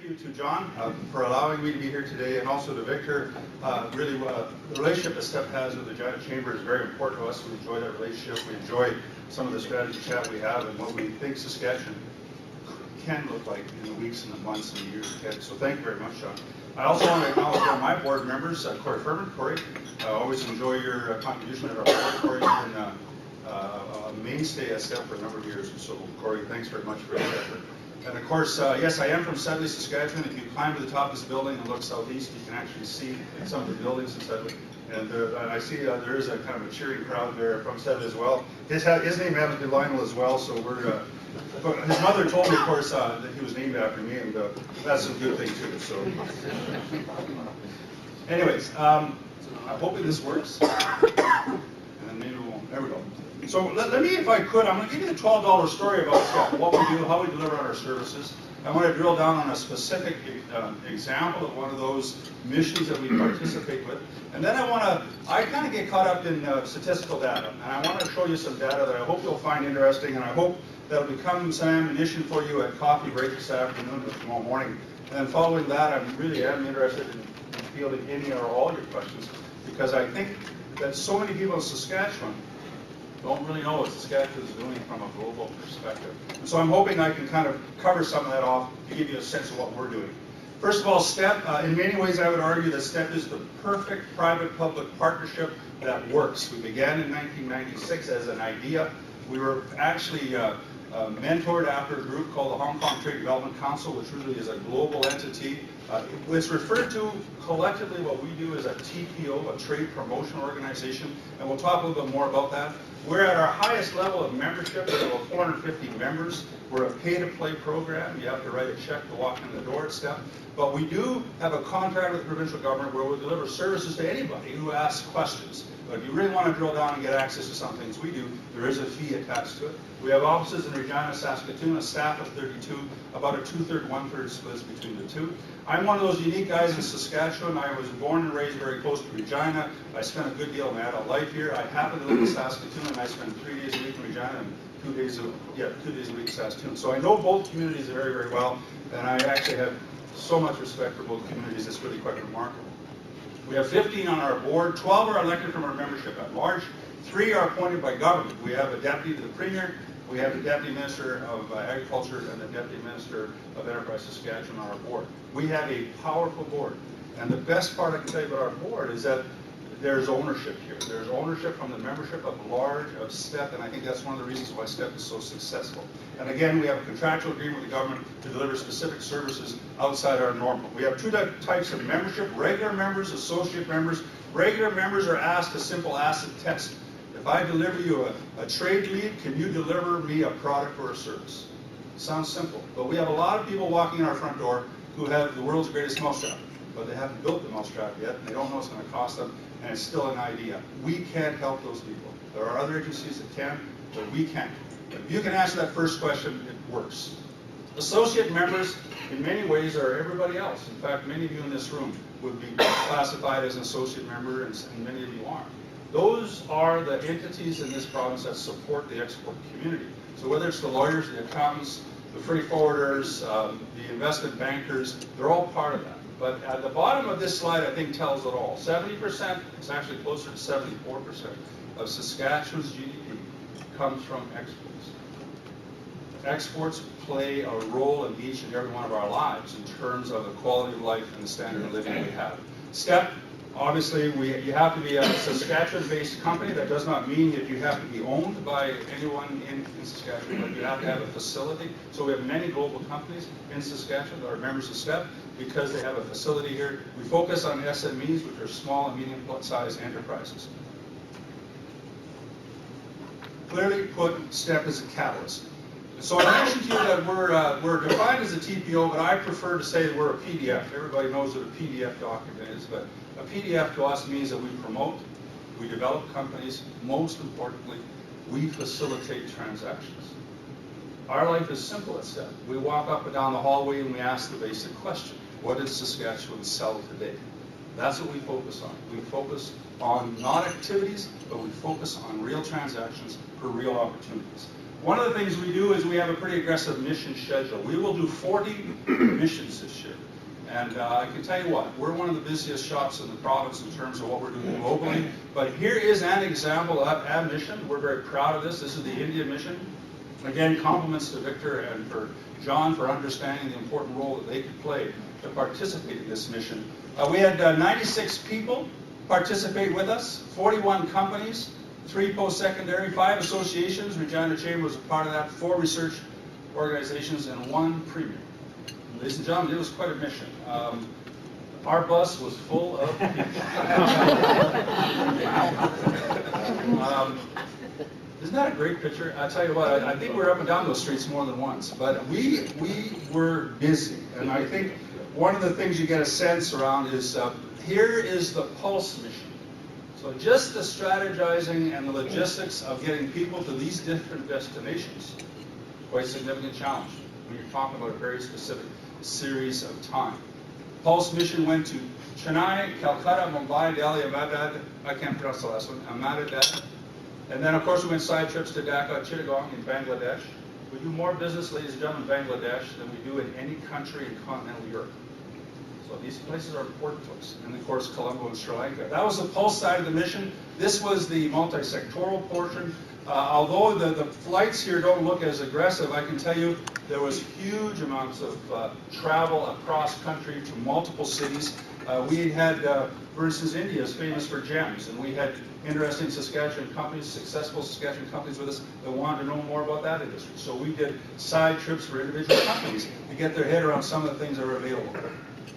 you to John for allowing me to be here today, and also to Victor. Really, the relationship that STEP has with the Regina Chamber is very important to us. We enjoy that relationship. We enjoy some of the strategy chat we have and what we think Saskatchewan can look like in the weeks and the months and the years ahead. So thank you very much, John. I also want to acknowledge one of my board members, Corey Furman. Corey, I always enjoy your contribution at our board. Corey's been a mainstay at STEP for a number of years. So Corey, thanks very much for your effort. And of course, yes, I am from Sedley, Saskatchewan. If you climb to the top of this building and look southeast, you can actually see some of the buildings in Sedley. And I see there is a kind of a cheering crowd there from Sedley as well. His name happens to be Lionel as well, so we're. But his mother told me, of course, that he was named after me, and that's a good thing too. So, anyways, I'm hoping this works, and maybe we won't. There we go. So let me, if I could, I'm going to give you the $12 story about STEP, what we do, how we deliver on our services. I want to drill down on a specific example of one of those missions that we participate with. And then I kind of get caught up in statistical data. And I want to show you some data that I hope you'll find interesting, and I hope that'll become some ammunition for you at coffee break this afternoon or tomorrow morning. And then following that, I really am interested in fielding any or all your questions, because I think that so many people in Saskatchewan don't really know what Saskatchewan is doing from a global perspective. And so I'm hoping I can kind of cover some of that off to give you a sense of what we're doing. First of all, STEP, in many ways I would argue that STEP is the perfect private-public partnership that works. We began in 1996 as an idea. We were actually mentored after a group called the Hong Kong Trade Development Council, which really is a global entity. It's referred to collectively, what we do is a TPO, a trade promotion organization, and we'll talk a little bit more about that. We're at our highest level of membership. We have about 450 members. We're a pay-to-play program. You have to write a check to walk in the door at STEP. But we do have a contract with the provincial government where we deliver services to anybody who asks questions. But if you really want to drill down and get access to some things we do, there is a fee attached to it. We have offices in Regina, Saskatoon, a staff of 32, about a 2/3, 1/3 split between the two. I'm one of those unique guys in Saskatchewan. I was born and raised very close to Regina. I spent a good deal of my adult life here. I happen to live in Saskatoon, and I spend 3 days a week in Regina and 2 days a week in Saskatoon. So I know both communities very, very well, and I actually have so much respect for both communities. It's really quite remarkable. We have 15 on our board. 12 are elected from our membership at large. 3 are appointed by government. We have a deputy to the premier. We have the Deputy Minister of Agriculture and the Deputy Minister of Enterprise Saskatchewan on our board. We have a powerful board. And the best part I can tell you about our board is that there's ownership here. There's ownership from the membership of large of STEP, and I think that's one of the reasons why STEP is so successful. And again, we have a contractual agreement with the government to deliver specific services outside our normal. We have 2 types of membership: regular members, associate members. Regular members are asked a simple acid test. If I deliver you a trade lead, can you deliver me a product or a service? Sounds simple, but we have a lot of people walking in our front door who have the world's greatest mousetrap, but they haven't built the mousetrap yet, and they don't know what's going to cost them, and it's still an idea. We can't help those people. There are other agencies that can, but we can't. If you can answer that first question, it works. Associate members, in many ways, are everybody else. In fact, many of you in this room would be classified as an associate member, and many of you aren't. Those are the entities in this province that support the export community. So whether it's the lawyers, the accountants, the freight forwarders, the investment bankers, they're all part of that. But at the bottom of this slide, I think, tells it all. 70%, it's actually closer to 74%, of Saskatchewan's GDP comes from exports. Exports play a role in each and every one of our lives in terms of the quality of life and the standard of living we have. STEP, obviously, you have to be a Saskatchewan-based company. That does not mean that you have to be owned by anyone in Saskatchewan, but you have to have a facility. So we have many global companies in Saskatchewan that are members of STEP because they have a facility here. We focus on SMEs, which are small and medium-sized enterprises. Clearly put, STEP is a catalyst. So I mentioned to you that we're defined as a TPO, but I prefer to say that we're a PDF. Everybody knows what a PDF document is, but a PDF to us means that we promote, we develop companies, most importantly, we facilitate transactions. Our life is simple at STEP. We walk up and down the hallway and we ask the basic question: what does Saskatchewan sell today? That's what we focus on. We focus on not activities, but we focus on real transactions for real opportunities. One of the things we do is we have a pretty aggressive mission schedule. We will do 40 missions this year. And I can tell you what, we're one of the busiest shops in the province in terms of what we're doing globally. But here is an example of a mission. We're very proud of this. This is the India mission. Again, compliments to Victor and for John for understanding the important role that they could play to participate in this mission. We had 96 people participate with us, 41 companies, 3 post-secondary, 5 associations, Regina Chamber was a part of that, 4 research organizations, and 1 premier. Ladies and gentlemen, it was quite a mission. Our bus was full of people. Isn't that a great picture? I tell you what, I think we were up and down those streets more than once, but we were busy. And I think one of the things you get a sense around is here is the Pulse mission. So just the strategizing and the logistics of getting people to these different destinations, quite a significant challenge when you're talking about a very specific series of time. Pulse mission went to Chennai, Calcutta, Mumbai, Delhi, Ahmedabad, I can't pronounce the last one, Ahmedabad. And then of course we went side trips to Dhaka, Chittagong in Bangladesh. We do more business, ladies and gentlemen, in Bangladesh than we do in any country in continental Europe. So these places are important to us. And of course, Colombo and Sri Lanka. That was the Pulse side of the mission. This was the multi-sectoral portion. Although the flights here don't look as aggressive, I can tell you there was huge amounts of travel across country to multiple cities. We had, for instance, India is famous for gems, and we had interesting Saskatchewan companies, successful Saskatchewan companies with us that wanted to know more about that industry. So we did side trips for individual companies to get their head around some of the things that are available.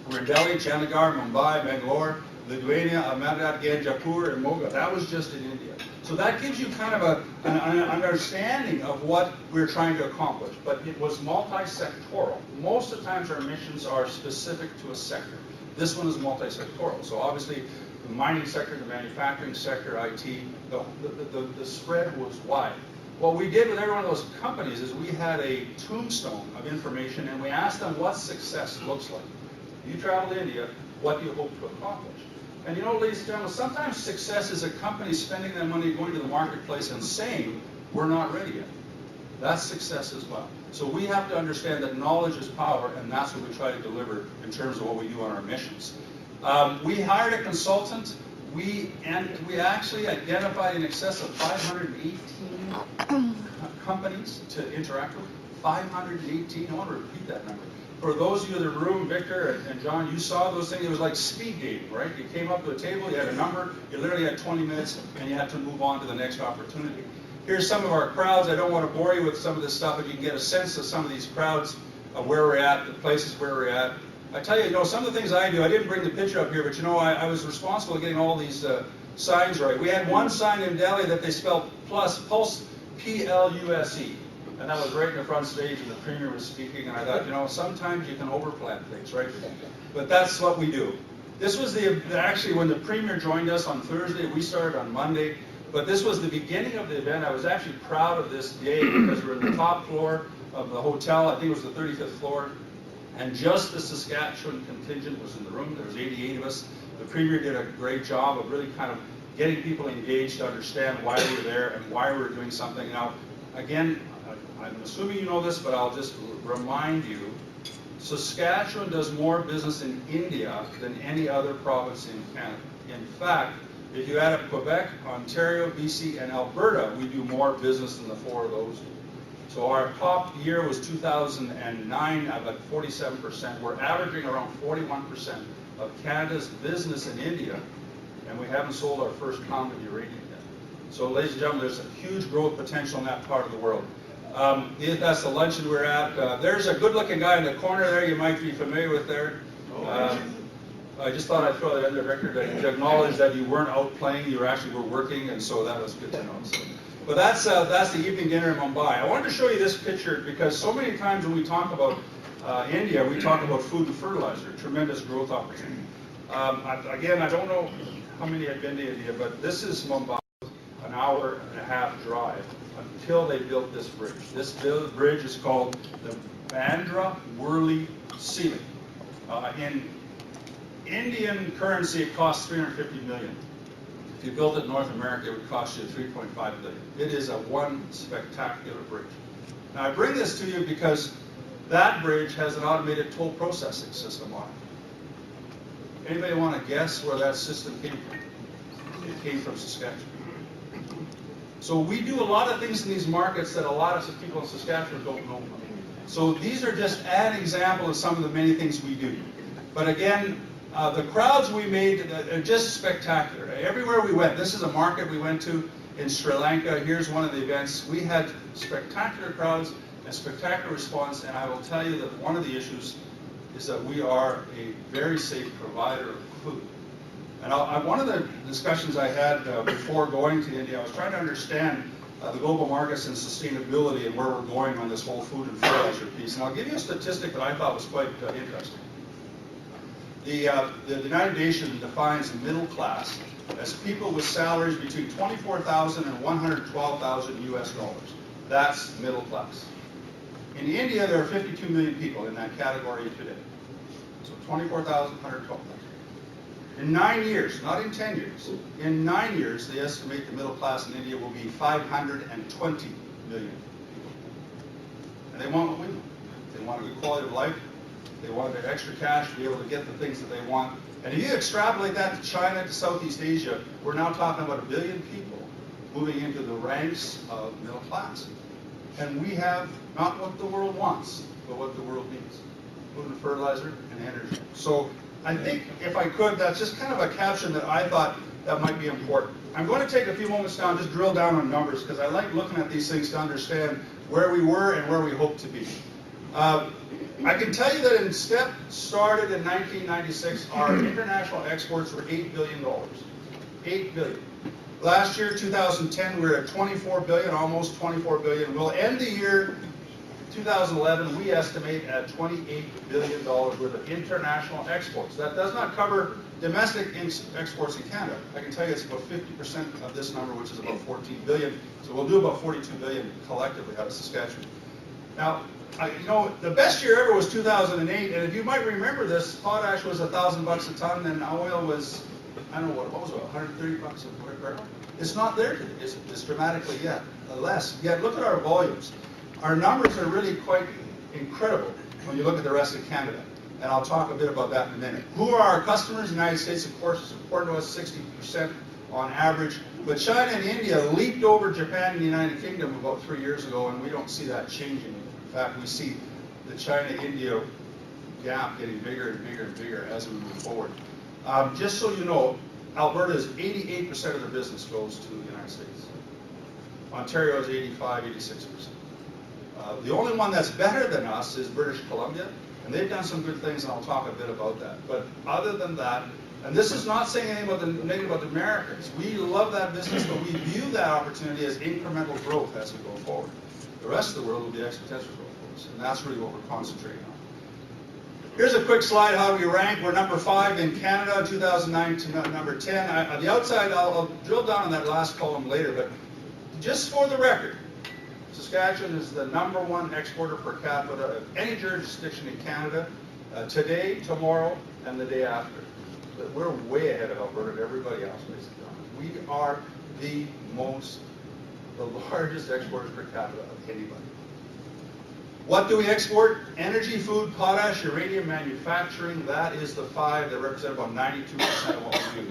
We're in Delhi, Chandigarh, Mumbai, Bangalore, Lithuania, Ahmedabad, Jaipur, and Moga. That was just in India. So that gives you kind of an understanding of what we're trying to accomplish. But it was multi-sectoral. Most of the times our missions are specific to a sector. This one is multi-sectoral. So obviously the mining sector, the manufacturing sector, IT, the spread was wide. What we did with every one of those companies is we had a tombstone of information and we asked them what success looks like. You travel to India, what do you hope to accomplish? And you know, ladies and gentlemen, sometimes success is a company spending their money going to the marketplace and saying, we're not ready yet. That's success as well. So we have to understand that knowledge is power, and that's what we try to deliver in terms of what we do on our missions. We hired a consultant. We actually identified in excess of 518 companies to interact with. 518, I want to repeat that number. For those of you in the room, Victor and John, you saw those things. It was like speed dating, right? You came up to a table, you had a number, you literally had 20 minutes, and you had to move on to the next opportunity. Here's some of our crowds. I don't want to bore you with some of this stuff, but you can get a sense of some of these crowds, of where we're at, the places where we're at. I tell you, some of the things I do, I didn't bring the picture up here, but I was responsible for getting all these signs right. We had one sign in Delhi that they spelled Pulse, P-L-U-S-E. And that was right in the front stage, and the premier was speaking, and I thought, sometimes you can overplan things, right? But that's what we do. This was actually when the premier joined us on Thursday. We started on Monday, but this was the beginning of the event. I was actually proud of this day because we're in the top floor of the hotel. I think it was the 35th floor, and just the Saskatchewan contingent was in the room. There was 88 of us. The premier did a great job of really kind of getting people engaged to understand why we were there and why we were doing something. Now, again, I'm assuming you know this, but I'll just remind you, Saskatchewan does more business in India than any other province in Canada. In fact, if you add up Quebec, Ontario, BC, and Alberta, we do more business than the 4 of those. So our top year was 2009, about 47%. We're averaging around 41% of Canada's business in India, and we haven't sold our first pound of uranium yet. So ladies and gentlemen, there's a huge growth potential in that part of the world. That's the luncheon we're at. There's a good-looking guy in the corner there you might be familiar with there. I just thought I'd throw that in the record to acknowledge that you weren't out playing, you actually were working, and so that was good to know. So, but that's the evening dinner in Mumbai. I wanted to show you this picture because so many times when we talk about India, we talk about food and fertilizer, tremendous growth opportunity. Again, I don't know how many have been to India, but this is Mumbai, an hour and a half drive until they built this bridge. This bridge is called the Bandra Worli Ceiling. In Indian currency, it costs $350 million. If you built it in North America, it would cost you $3.5 billion. It is one spectacular bridge. Now I bring this to you because that bridge has an automated toll processing system on it. Anybody want to guess where that system came from? It came from Saskatchewan. So we do a lot of things in these markets that a lot of people in Saskatchewan don't know. So these are just an example of some of the many things we do. But again, the crowds we made are just spectacular. Everywhere we went, this is a market we went to in Sri Lanka. Here's one of the events. We had spectacular crowds and spectacular response, and I will tell you that one of the issues is that we are a very safe provider of food. And one of the discussions I had before going to India, I was trying to understand the global markets and sustainability and where we're going on this whole food and fertilizer piece. And I'll give you a statistic that I thought was quite interesting. The United Nations defines the middle class as people with salaries between $24,000 and $112,000 US dollars. That's middle class. In India, there are 52 million people in that category today. So 24,000, 112,000. In 9 years, not in 10 years, in 9 years, they estimate the middle class in India will be 520 million people. And they want what we want. They want a good quality of life. They want their extra cash to be able to get the things that they want. And if you extrapolate that to China, to Southeast Asia, we're now talking about 1 billion people moving into the ranks of middle class. And we have not what the world wants, but what the world needs. Food and fertilizer and energy. So I think, if I could, that's just kind of a caption that I thought that might be important. I'm going to take a few moments now and just drill down on numbers, because I like looking at these things to understand where we were and where we hope to be. I can tell you that in STEP started in 1996, our international exports were $8 billion. $8 billion. Last year, 2010, we were at $24 billion, almost $24 billion. We'll end the year 2011, we estimate at $28 billion worth of international exports. That does not cover domestic exports in Canada. I can tell you it's about 50% of this number, which is about $14 billion. So we'll do about $42 billion collectively out of Saskatchewan. Now, the best year ever was 2008, and if you might remember this, potash was $1,000 a ton, and oil was, I don't know what was it, 130 bucks a barrel? It's not there today. It's dramatically less. Yet look at our volumes. Our numbers are really quite incredible when you look at the rest of Canada, and I'll talk a bit about that in a minute. Who are our customers? The United States, of course, is important to us, 60% on average. But China and India leaped over Japan and the United Kingdom about 3 years ago, and we don't see that changing. In fact, we see the China-India gap getting bigger and bigger and bigger as we move forward. Just so you know, Alberta is 88% of their business goes to the United States. Ontario is 85, 86%. The only one that's better than us is British Columbia, and they've done some good things, and I'll talk a bit about that. But other than that, and this is not saying anything about the negative about the Americans. We love that business, but we view that opportunity as incremental growth as we go forward. The rest of the world will be exponential growth for us, and that's really what we're concentrating on. Here's a quick slide how we rank. We're number 5 in Canada, 2009 to number 10. On the outside, I'll drill down on that last column later, but just for the record, Saskatchewan is the #1 exporter per capita of any jurisdiction in Canada today, tomorrow, and the day after. But we're way ahead of Alberta and everybody else, basically. We are the largest exporters per capita of anybody. What do we export? Energy, food, potash, uranium, manufacturing. That is the 5 that represent about 92% of what we do.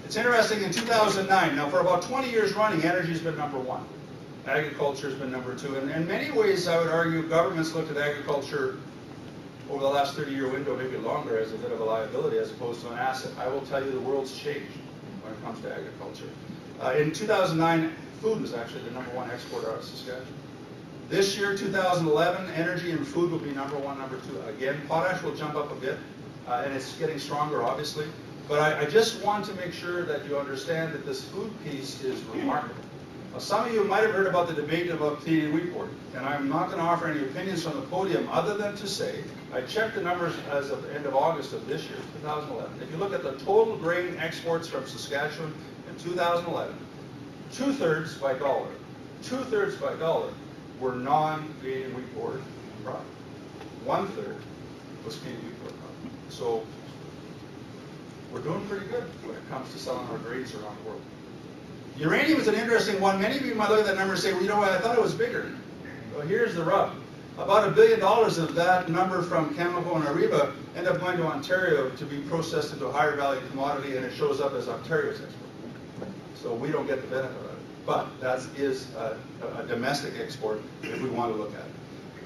It's interesting, in 2009, now for about 20 years running, energy has been #1. Agriculture has been #2. And in many ways, I would argue, governments looked at agriculture over the last 30-year window, maybe longer, as a bit of a liability as opposed to an asset. I will tell you the world's changed when it comes to agriculture. In 2009, food was actually the #1 exporter out of Saskatchewan. This year, 2011, energy and food will be #1, #2. Again, potash will jump up a bit, and it's getting stronger, obviously. But I just want to make sure that you understand that this food piece is remarkable. Now, some of you might have heard about the debate about Canadian wheat board, and I'm not going to offer any opinions from the podium other than to say I checked the numbers as of the end of August of this year, 2011. If you look at the total grain exports from Saskatchewan in 2011, 2/3 by dollar were non-Canadian wheat board product. 1/3 was Canadian wheat board product. So we're doing pretty good when it comes to selling our grains around the world. Uranium is an interesting one. Many of you might look at that number and say, well, you know what, I thought it was bigger. But here's the rub. About $1 billion of that number from Cameco and Ariba end up going to Ontario to be processed into a higher value commodity, and it shows up as Ontario's export. So we don't get the benefit of it. But that is a domestic export if we want to look at it.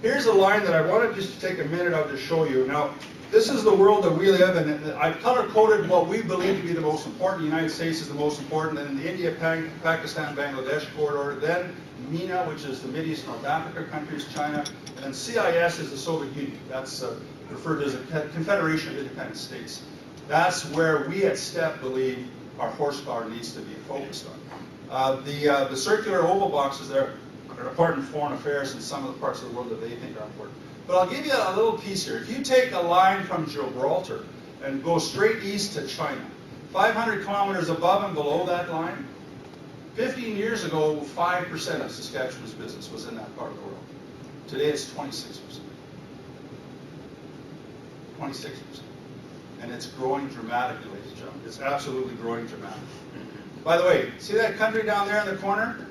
Here's a line that I wanted just to take a minute out to show you. Now, this is the world that we live in. And I've color-coded what we believe to be the most important. The United States is the most important, then the India, Pakistan, Bangladesh corridor, then MENA, which is the Mideast North Africa countries, China, and CIS is the Soviet Union. That's referred to as a Confederation of Independent States. That's where we at STEP believe our horsepower needs to be focused on. The circular oval boxes there are important foreign affairs in some of the parts of the world that they think are important. But I'll give you a little piece here. If you take a line from Gibraltar and go straight east to China, 500 kilometers above and below that line, 15 years ago, 5% of Saskatchewan's business was in that part of the world. Today it's 26%. 26%. And it's growing dramatically, ladies and gentlemen. It's absolutely growing dramatically. By the way, see that country down there in the corner?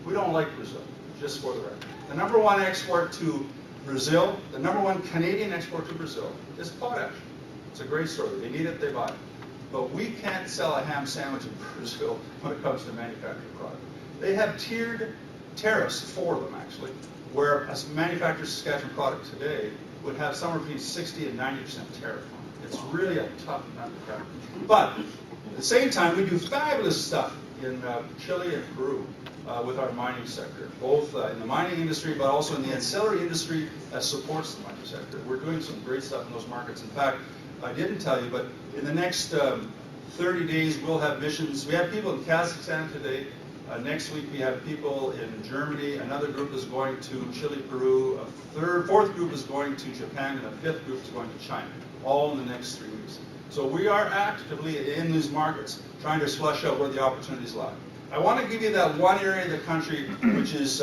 We don't like Brazil, just for the record. The number one export to Brazil, the number one Canadian export to Brazil is potash. It's a great story. They need it, they buy it. But we can't sell a ham sandwich in Brazil when it comes to manufactured product. They have tiered tariffs, 4 of them actually, where a manufactured Saskatchewan product today would have somewhere between 60 and 90% tariff on it. It's really a tough nut to crack. But at the same time, we do fabulous stuff in Chile and Peru with our mining sector, both in the mining industry, but also in the ancillary industry that supports the mining sector. We're doing some great stuff in those markets. In fact, I didn't tell you, but in the next 30 days, we'll have missions. We have people in Kazakhstan today. Next week, we have people in Germany. Another group is going to Chile, Peru. A fourth group is going to Japan, and a fifth group is going to China, all in the next 3 weeks. So we are actively in these markets, trying to flesh out where the opportunities lie. I want to give you that one area of the country, which is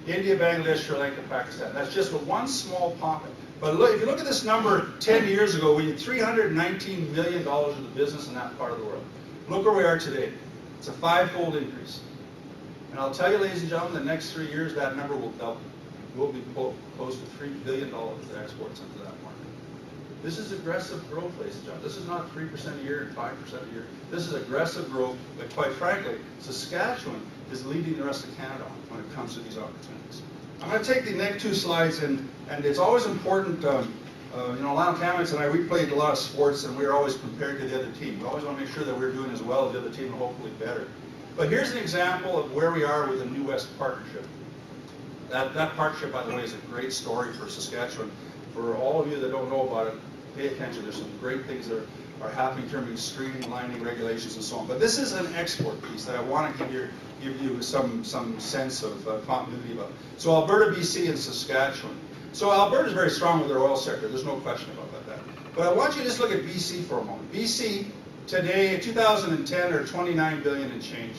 India, Bangladesh, Sri Lanka, Pakistan. That's just one small pocket. But look, if you look at this number 10 years ago, we had $319 million of the business in that part of the world. Look where we are today. It's a 5-fold increase. And I'll tell you, ladies and gentlemen, the next 3 years, that number will double. We'll be close to $3 billion of exports into that market. This is aggressive growth, ladies and gentlemen. This is not 3% a year and 5% a year. This is aggressive growth, but quite frankly, Saskatchewan is leading the rest of Canada when it comes to these opportunities. I'm going to take the next 2 slides, and it's always important, Lionel Labelle and I, we played a lot of sports, and we were always compared to the other team. We always want to make sure that we're doing as well as the other team, and hopefully better. But here's an example of where we are with the New West Partnership. That partnership, by the way, is a great story for Saskatchewan. For all of you that don't know about it, pay attention. There's some great things that are happening in terms of streamlining regulations and so on. But this is an export piece that I want to give you some sense of continuity about. So Alberta, BC, and Saskatchewan. So Alberta is very strong with their oil sector. There's no question about that. But I want you to just look at BC for a moment. BC today, 2010, are 29 billion and change.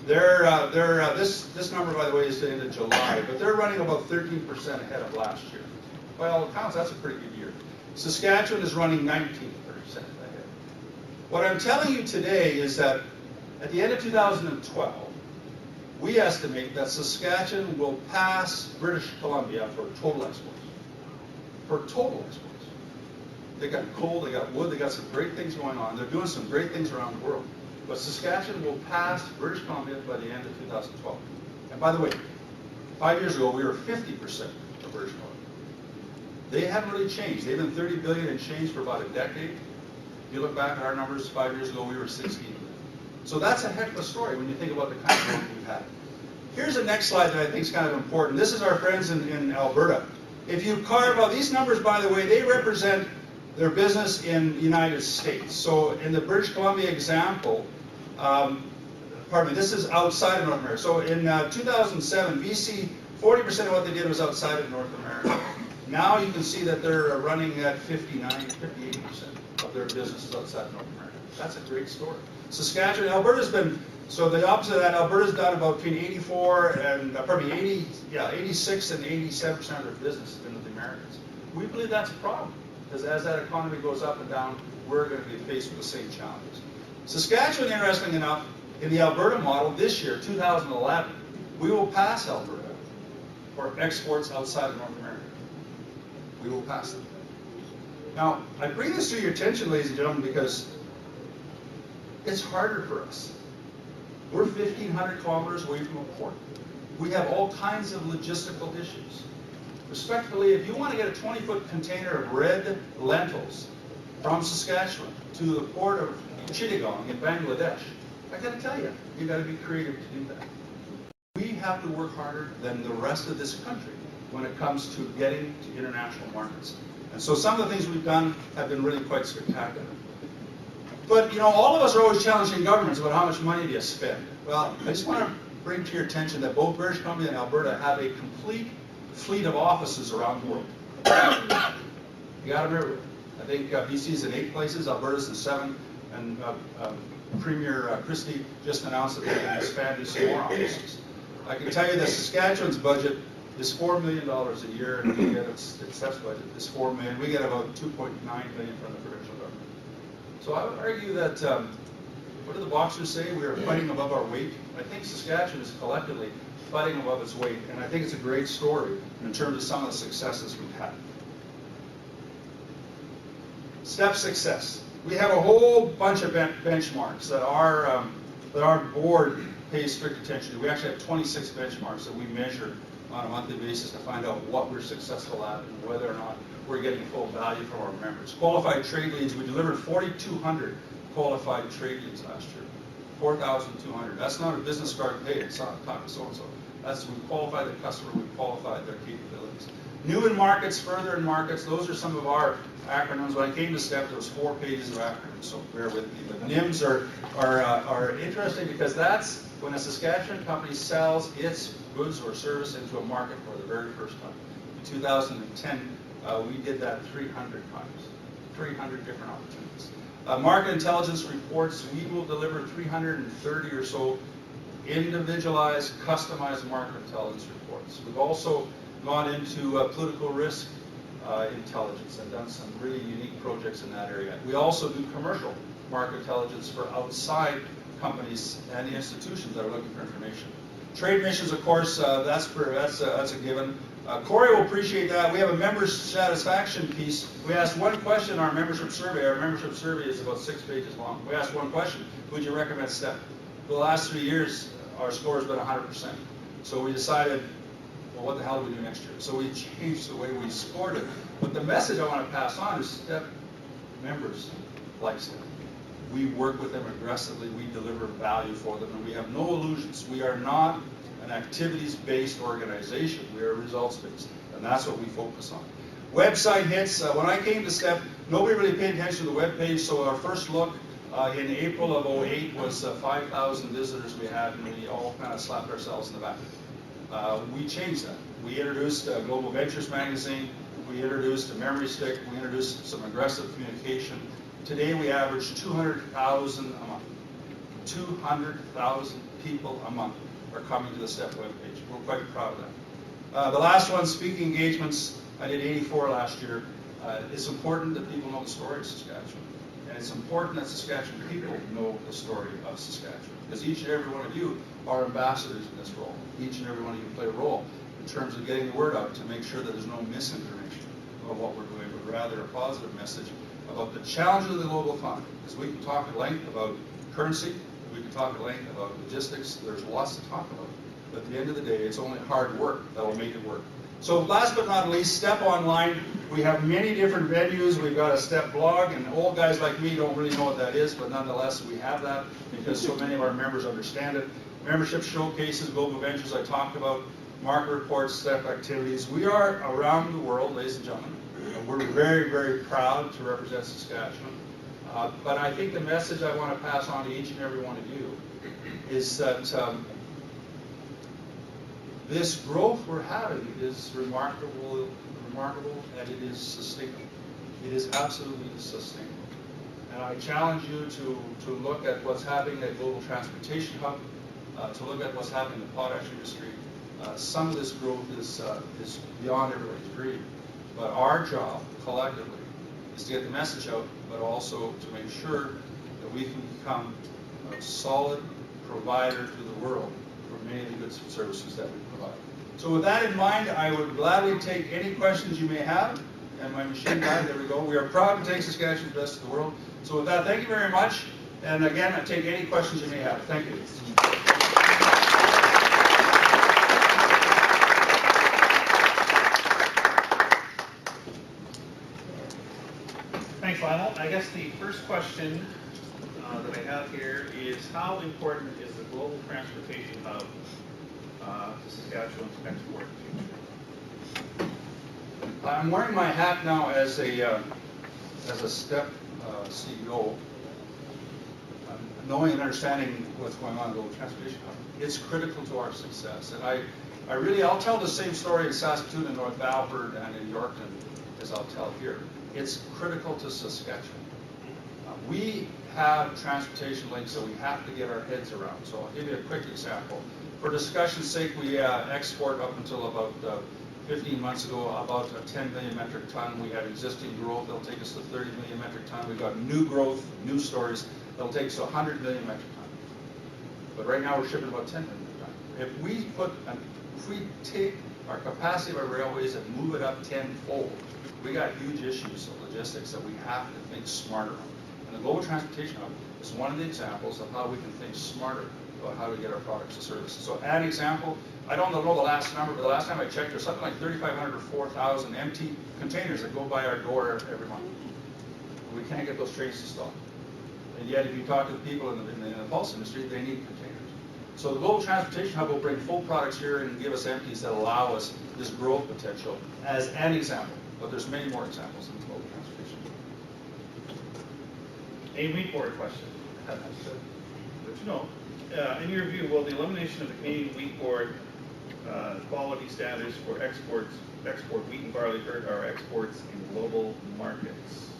This number, by the way, is the end of July, but they're running about 13% ahead of last year. By all accounts, that's a pretty good year. Saskatchewan is running 19% ahead. What I'm telling you today is that at the end of 2012, we estimate that Saskatchewan will pass British Columbia for total exports. For total exports. They got coal, they got wood, they got some great things going on. They're doing some great things around the world. But Saskatchewan will pass British Columbia by the end of 2012. And by the way, 5 years ago, we were 50% of British Columbia. They haven't really changed. They've been 30 billion and change for about a decade. If you look back at our numbers 5 years ago, we were 16 billion. So that's a heck of a story when you think about the kind of growth we've had. Here's the next slide that I think is kind of important. This is our friends in Alberta. If you carve out these numbers, by the way, they represent their business in the United States. So in the British Columbia example, this is outside of North America. So in 2007, BC, 40% of what they did was outside of North America. Now you can see that they're running at 58% of their businesses outside of North America. That's a great story. Saskatchewan, Alberta's been, so the opposite of that, Alberta's done about between 86 and 87% of their business into the Americas. We believe that's a problem, because as that economy goes up and down, we're going to be faced with the same challenges. Saskatchewan, interestingly enough, in the Alberta model this year, 2011, we will pass Alberta or exports outside of North America. We will pass them. Now, I bring this to your attention, ladies and gentlemen, because it's harder for us. We're 1,500 kilometers away from a port. We have all kinds of logistical issues. Respectfully, if you want to get a 20-foot container of red lentils from Saskatchewan to the port of Chittagong in Bangladesh, I got to tell you, you got to be creative to do that. We have to work harder than the rest of this country when it comes to getting to international markets. And so some of the things we've done have been really quite spectacular. But, you know, all of us are always challenging governments about how much money do you spend. Well, I just want to bring to your attention that both British Columbia and Alberta have a complete fleet of offices around the world. You got them everywhere. I think BC is in 8 places, Alberta's in 7, and Premier Christie just announced that they're going to expand to some more offices. I can tell you that Saskatchewan's budget is $4 million a year, and we get its budget is $4 million. We get about $2.9 million from the provincial government. So I would argue that, what do the boxers say? We are fighting above our weight. I think Saskatchewan is collectively fighting above its weight, and I think it's a great story in terms of some of the successes we've had. Step success. We have a whole bunch of benchmarks that our board pays strict attention to. We actually have 26 benchmarks that we measure on a monthly basis to find out what we're successful at and whether or not we're getting full value from our members. Qualified trade leads, we delivered 4,200 qualified trade leads last year. 4,200. That's not a business card, hey, it's not talk to so-and-so. That's, we qualified the customer, we qualified their capabilities. New in markets, further in markets, those are some of our acronyms. When I came to STEP, there was 4 pages of acronyms, so bear with me. But NIMS are interesting because that's when a Saskatchewan company sells its goods or service into a market for the very first time. In 2010, we did that 300 times, 300 different opportunities. Market intelligence reports, we will deliver 330 or so individualized, customized market intelligence reports. We've also gone into political risk intelligence and done some really unique projects in that area. We also do commercial market intelligence for outside companies and the institutions that are looking for information. Trade missions, of course, that's a given. Corey will appreciate that. We have a member satisfaction piece. We asked one question in our membership survey. Our membership survey is about 6 pages long. We asked one question: would you recommend STEP? For the last 3 years, our score has been 100%. So we decided, well, what the hell do we do next year? So we changed the way we scored it. But the message I want to pass on is STEP members like STEP. We work with them aggressively. We deliver value for them, and we have no illusions. We are not an activities-based organization. We are results-based, and that's what we focus on. Website hits. When I came to STEP, nobody really paid attention to the web page, so our first look in April of 2008 was 5,000 visitors we had, and we all kind of slapped ourselves in the back. We changed that. We introduced Global Ventures magazine. We introduced a memory stick. We introduced some aggressive communication. Today we average 200,000 a month. 200,000 people a month are coming to the STEP webpage. We're quite proud of that. The last one, speaking engagements, I did 84 last year. It's important that people know the story of Saskatchewan. And it's important that Saskatchewan people know the story of Saskatchewan. Because each and every one of you are ambassadors in this role. Each and every one of you play a role in terms of getting the word out to make sure that there's no misinformation about what we're doing, but rather a positive message about the challenges of the global economy. Because we can talk at length about currency, we can talk at length about logistics, there's lots to talk about. But at the end of the day, it's only hard work that will make it work. So last but not least, STEP Online. We have many different venues. We've got a STEP blog, and old guys like me don't really know what that is, but nonetheless, we have that because so many of our members understand it. Membership showcases, Global Ventures I talked about, market reports, STEP activities. We are around the world, ladies and gentlemen. We're very, very proud to represent Saskatchewan. But I think the message I want to pass on to each and every one of you is that this growth we're having is remarkable, and it is sustainable. It is absolutely sustainable. And I challenge you to look at what's happening at Global Transportation Hub, to look at what's happening in the potash industry. Some of this growth is beyond everybody's dream. But our job, collectively, is to get the message out, but also to make sure that we can become a solid provider to the world for many of the goods and services that we provide. So with that in mind, I would gladly take any questions you may have. And my machine died, there we go. We are proud to take Saskatchewan's best of the world. So with that, thank you very much. And again, I take any questions you may have. Thank you. Thanks, Lionel. I guess the first question that I have here is, how important is the global transportation hub to Saskatchewan's export future? I'm wearing my hat now as a STEP CEO, knowing and understanding what's going on in the global transportation hub. It's critical to our success. And I'll tell the same story in Saskatoon and North Alberta and in Yorkton as I'll tell here. It's critical to Saskatchewan. We have transportation links that we have to get our heads around. So I'll give you a quick example. For discussion's sake, we export up until about 15 months ago about a 10 million metric ton. We had existing growth that'll take us to 30 million metric ton. We've got new growth, new stories that'll take us to 100 million metric ton. But right now we're shipping about 10 million metric ton. If we take our capacity of our railways and move it up tenfold, we got huge issues of logistics that we have to think smarter on. And the Global Transportation Hub is one of the examples of how we can think smarter about how to get our products and services. So an example, I don't know the last number, but the last time I checked, there's something like 3,500 or 4,000 empty containers that go by our door every month. We can't get those trains to stop. And yet, if you talk to the people in the pulse industry, they need containers. So the Global Transportation Hub will bring full products here and give us empties that allow us this growth potential as an example. But there's many more examples in the Global Transportation Hub. A wheat board question. Good to know. In your view, will the elimination of the Canadian wheat board quality standards for export wheat and barley hurt our exports in global markets?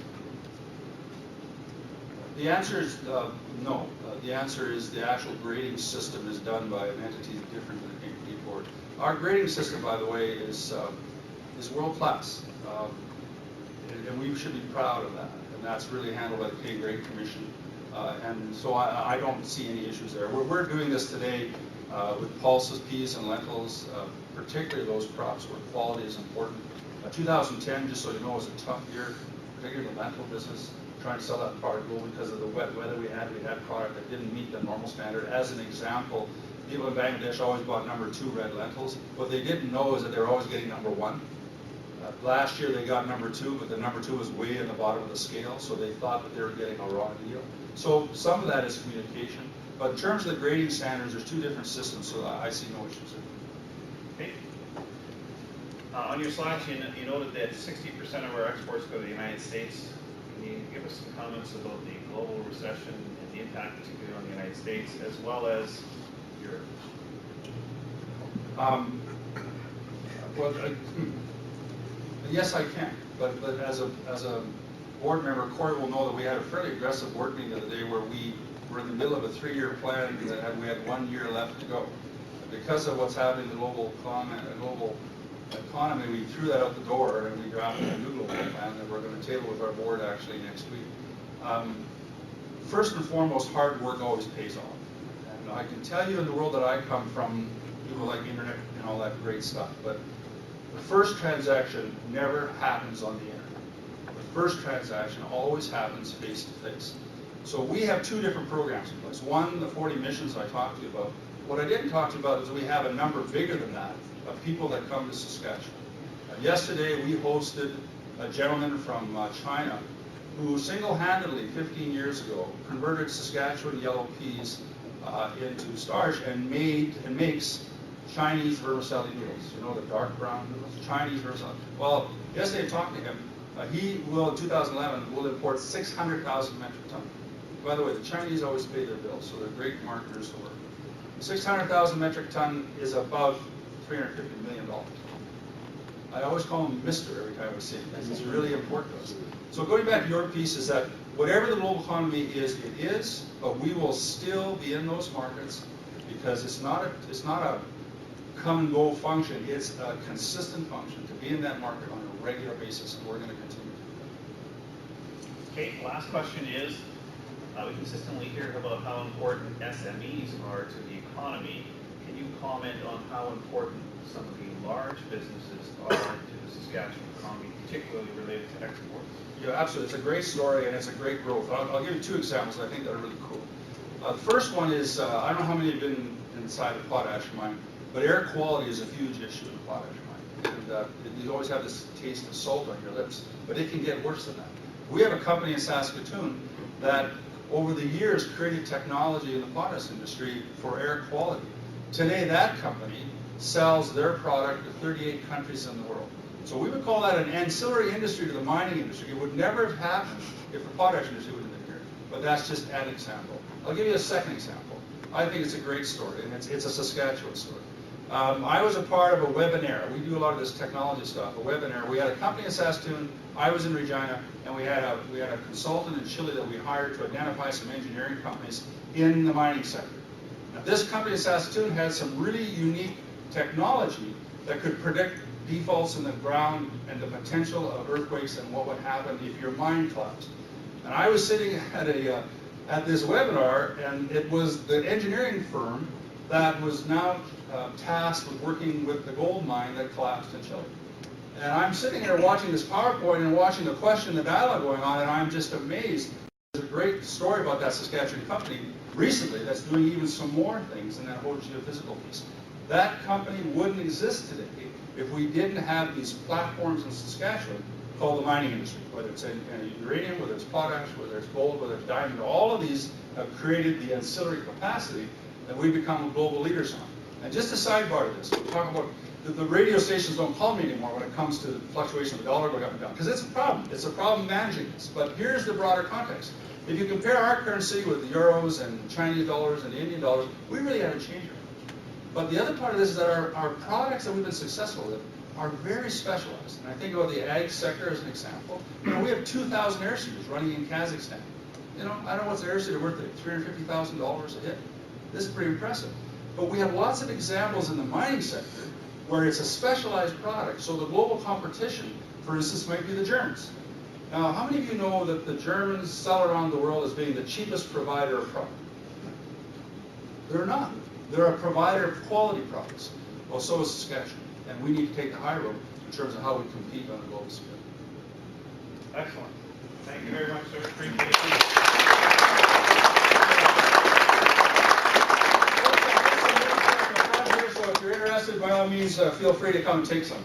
The answer is no. The answer is the actual grading system is done by an entity different than the Canadian wheat board. Our grading system, by the way, is world class, and we should be proud of that. And that's really handled by the Canadian Grading Commission. And so I don't see any issues there. We're doing this today with pulses, peas, and lentils, particularly those crops where quality is important. 2010, just so you know, was a tough year, particularly the lentil business, trying to sell that product globally because of the wet weather we had. We had product that didn't meet the normal standard. As an example, people in Bangladesh always bought #2 red lentils. What they didn't know is that they were always getting #1. Last year they got #2, but the #2 was way in the bottom of the scale, so they thought that they were getting a wrong deal. So some of that is communication, but in terms of the grading standards, there's two different systems, so I see no issues there. Okay. On your slides, you noted that 60% of our exports go to the United States. Can you give us some comments about the global recession and the impact particularly on the United States, as well as Europe? Yes, I can, but as a board member, Corey will know that we had a fairly aggressive board meeting the other day where we were in the middle of a 3-year plan that we had 1 year left to go. Because of what's happening in the global economy, we threw that out the door and we drafted a new global plan that we're going to table with our board actually next week. First and foremost, hard work always pays off. And I can tell you in the world that I come from, people like internet and all that great stuff, but the first transaction never happens on the internet. The first transaction always happens face to face. So we have two different programs in place. One, the 40 missions I talked to you about. What I didn't talk to you about is we have a number bigger than that of people that come to Saskatchewan. Yesterday we hosted a gentleman from China who single-handedly 15 years ago converted Saskatchewan yellow peas into starch and makes Chinese vermicelli noodles. You know, the dark brown noodles? Chinese vermicelli. Well, yesterday I talked to him. He will, in 2011, will import 600,000 metric tons. By the way, the Chinese always pay their bills, so they're great marketers to work with. 600,000 metric ton is about $350 million. I always call him Mr. every time I see him, because it's really important to us. So going back to your piece is that whatever the global economy is, it is, but we will still be in those markets because it's not a come and go function. It's a consistent function to be in that market on a regular basis, and we're going to continue to do that. Okay, last question is, we consistently hear about how important SMEs are to the economy. can you comment on how important some of the large businesses are to the Saskatchewan economy, particularly related to exports? Yeah, absolutely. It's a great story and it's a great growth. I'll give you two examples I think that are really cool. The first one is, I don't know how many have been inside a potash mine, but air quality is a huge issue in a potash mine. And you always have this taste of salt on your lips, but it can get worse than that. We have a company in Saskatoon that over the years created technology in the potash industry for air quality. Today that company sells their product to 38 countries in the world. So we would call that an ancillary industry to the mining industry. It would never have happened if the potash industry would have been here. But that's just an example. I'll give you a second example. I think it's a great story, and it's a Saskatchewan story. I was a part of a webinar. We do a lot of this technology stuff, a webinar. We had a company in Saskatoon, I was in Regina, and we had a consultant in Chile that we hired to identify some engineering companies in the mining sector. Now, this company in Saskatoon had some really unique technology that could predict defaults in the ground and the potential of earthquakes and what would happen if your mine collapsed. And I was sitting at this webinar, and it was the engineering firm that was now tasked with working with the gold mine that collapsed in Chile. And I'm sitting here watching this PowerPoint and watching the question, the dialogue going on, and I'm just amazed. There's a great story about that Saskatchewan company recently that's doing even some more things in that whole geophysical piece. That company wouldn't exist today if we didn't have these platforms in Saskatchewan called the mining industry, whether it's uranium, whether it's potash, whether it's gold, whether it's diamond. All of these have created the ancillary capacity that we become global leaders on. And just a sidebar to this, we're talking about the radio stations don't call me anymore when it comes to the fluctuation of the dollar going up and down, because it's a problem. It's a problem managing this. But here's the broader context. If you compare our currency with the euros and Chinese dollars and the Indian dollars, we really haven't changed very much. But the other part of this is that our products that we've been successful with are very specialized. And I think about the ag sector as an example. We have 2,000 air seeders running in Kazakhstan. I don't know what's an air seeder worth, $350,000 a hit. This is pretty impressive. But we have lots of examples in the mining sector where it's a specialized product. So the global competition, for instance, might be the Germans. Now, how many of you know that the Germans sell around the world as being the cheapest provider of product? They're not. They're a provider of quality products. Well, so is Saskatchewan. And we need to take the high road in terms of how we compete on a global scale. Excellent. Thank you very much, sir. Appreciate it. So if you're interested, by all means, feel free to come and take some.